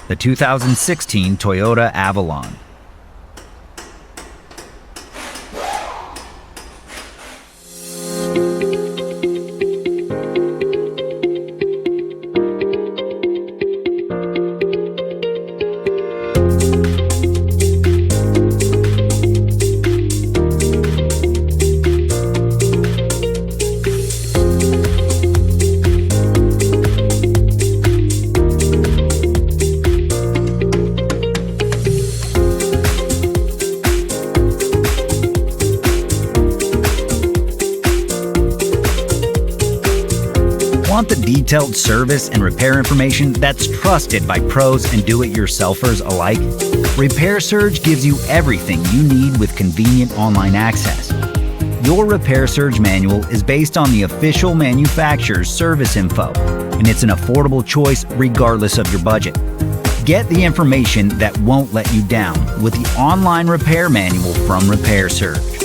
the 2016 Toyota Avalon. Want the detailed service and repair information that's trusted by pros and do-it-yourselfers alike? Repair Surge gives you everything you need with convenient online access. Your Repair Surge manual is based on the official manufacturer's service info, and it's an affordable choice regardless of your budget. Get the information that won't let you down with the online repair manual from Repair Surge.